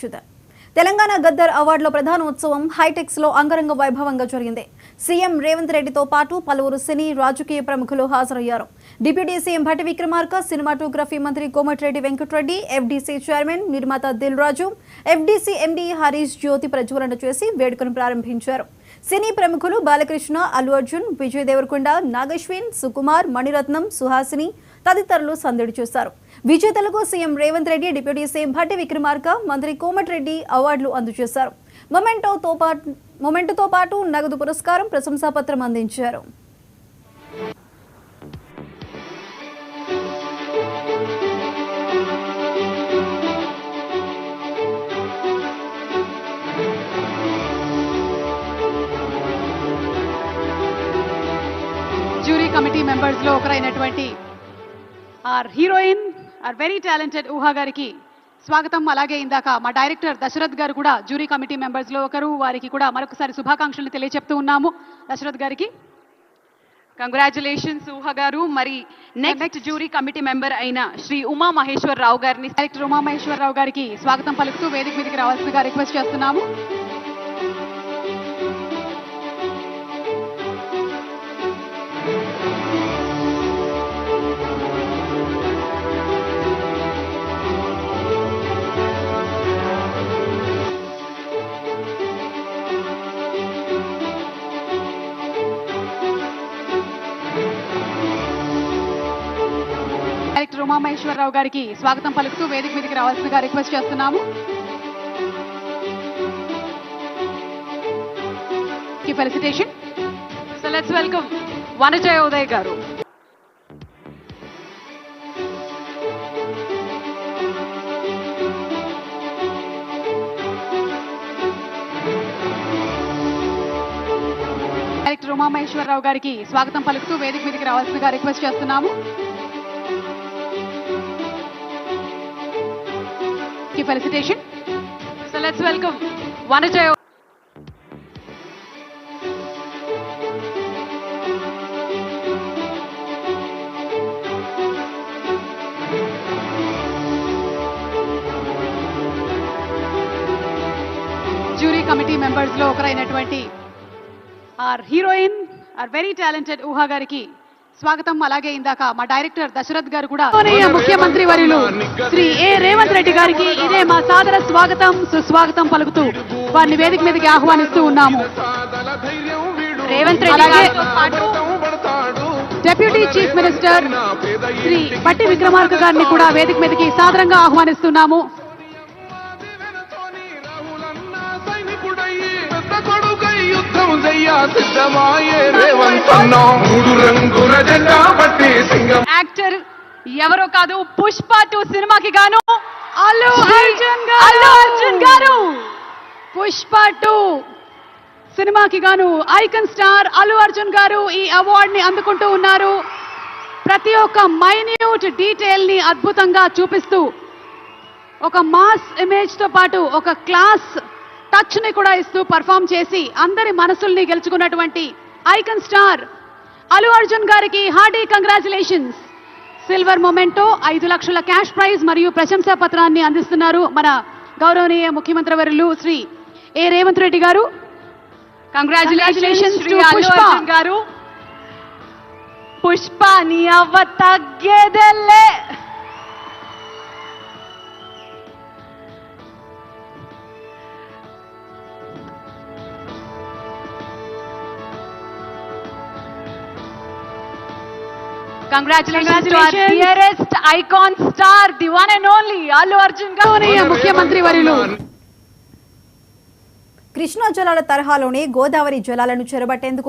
అచ్యుతన్. తెలంగాణ గద్దర్ అవార్డుల ప్రధానోత్సవం హైటెక్స్ లో అంగరంగ వైభవంగా జరిగింది. సీఎం రేవంత్ రెడ్డితో పాటు పలువురు సినీ రాజకీయ ప్రముఖులు హాజరయ్యారు. Deputy CM Bhatti Vikramarka, cinematography మంత్రి కోమటిరెడ్డి వెంకటరెడ్డి, ఎఫ్డీసీ చైర్మన్ నిర్మాత దిల్ రాజు, ఎఫ్డీసీ ఎండీ హరీష్ జ్యోతి ప్రజ్వలన చేసి వేడుకను ప్రారంభించారు. సినీ ప్రముఖులు బాలకృష్ణ, అల్లు అర్జున్, విజయ్ దేవరకొండ, నాగశ్విన్, సుకుమార్, మణిరత్నం, సుహాసిని తదితరులు సందడి చేశారు. విజేతలకు CM Revanth Reddy, deputy CM Bhatti Vikramarka, మంత్రి కోమటిరెడ్డి అవార్డులు అందజేశారు. మొమెంటోతో పాటు నగదు పురస్కారం, ప్రశంసాపత్రం అందించారు. జ్యూరీ కమిటీ మెంబర్స్ లో ఒకరైనటువంటి our heroine, our very talented Ooha గారికి స్వాగతం. అలాగే ఇందాక మా డైరెక్టర్ దశరథ్ గారు కూడా జ్యూరీ కమిటీ మెంబర్స్ లో ఒకరు. వారికి కూడా మరొకసారి శుభాకాంక్షలు తెలియజెప్తూ ఉన్నాము. దశరథ్ గారికి కంగ్రాచులేషన్స్ ఊహా గారు. మరి నెక్స్ట్ జ్యూరీ కమిటీ మెంబర్ అయిన శ్రీ ఉమా మహేశ్వర్ రావు గారిని, డైరెక్టర్ ఉమా మహేశ్వర్ రావు గారికి స్వాగతం పలుకుతూ వేదిక మీదకి రావాల్సిందిగా రిక్వెస్ట్ చేస్తున్నాము. డైరెక్టర్ ఉమా మహేశ్వర్ రావు గారికి స్వాగతం పలుకుతూ వేదిక మీదకి రావాల్సిందిగా రిక్వెస్ట్ చేస్తున్నాము. Felicitation. So let's welcome Vanajaya Uday గారు. డైరెక్టర్ ఉమా మహేశ్వర్ రావు గారికి స్వాగతం పలుకుతూ వేదిక మీదకి రావాల్సిందిగా రిక్వెస్ట్ చేస్తున్నాము. Felicitation. So let's welcome Vanajaya. Jury committee members లో ఒకరైనటువంటి our heroine, our very talented Ooha గారికి స్వాగతం. అలాగే ఇందాక మా డైరెక్టర్ దశరథ్ గారు కూడా ముఖ్యమంత్రి వర్యులు శ్రీ ఏ రేవంత్ రెడ్డి గారికి ఇదే మా సాదర స్వాగతం, సుస్వాగతం పలుకుతూ వారిని వేదిక మీదకి ఆహ్వానిస్తూ ఉన్నాము. రేవంత్ రెడ్డి గారితో పాటు deputy chief minister Shri Bhatti Vikramarka గారిని కూడా వేదిక మీదకి సాదరంగా ఆహ్వానిస్తున్నాము. యాక్టర్ ఎవరో కాదు, పుష్ప 2 సినిమాకి గాను అల్లు అర్జున్ గారు. పుష్ప 2 సినిమాకి గాను ఐకన్ స్టార్ అల్లు అర్జున్ గారు ఈ అవార్డ్ ని అందుకుంటూ ఉన్నారు. ప్రతి ఒక్క మైన్యూట్ డీటెయిల్ ని అద్భుతంగా చూపిస్తూ ఒక మాస్ ఇమేజ్ తో పాటు ఒక క్లాస్ టచ్ ని కూడా ఇస్తూ పర్ఫామ్ చేసి అందరి మనసుల్ని గెలుచుకున్నటువంటి ఐకన్ స్టార్ అల్లు అర్జున్ గారికి హార్డీ కంగ్రాచులేషన్స్. సిల్వర్ మొమెంటో, 5 లక్షల క్యాష్ ప్రైజ్ మరియు ప్రశంసా పత్రాన్ని అందిస్తున్నారు మన గౌరవనీయ ముఖ్యమంత్రి వర్యులు శ్రీ ఏ రేవంత్ రెడ్డి గారు. కంగ్రాచులేషన్స్ శ్రీ అల్లు అర్జున్ గారు. పుష్ప నీ అవ్వ తగ్గేదెల్లే. Congratulations to our dearest icon star, the one and only Allu Arjun garu. ముఖ్యమంత్రి వర్యులు కృష్ణా జలాల తరహాలోనే గోదావరి జలాలను చెరబట్టేందుకు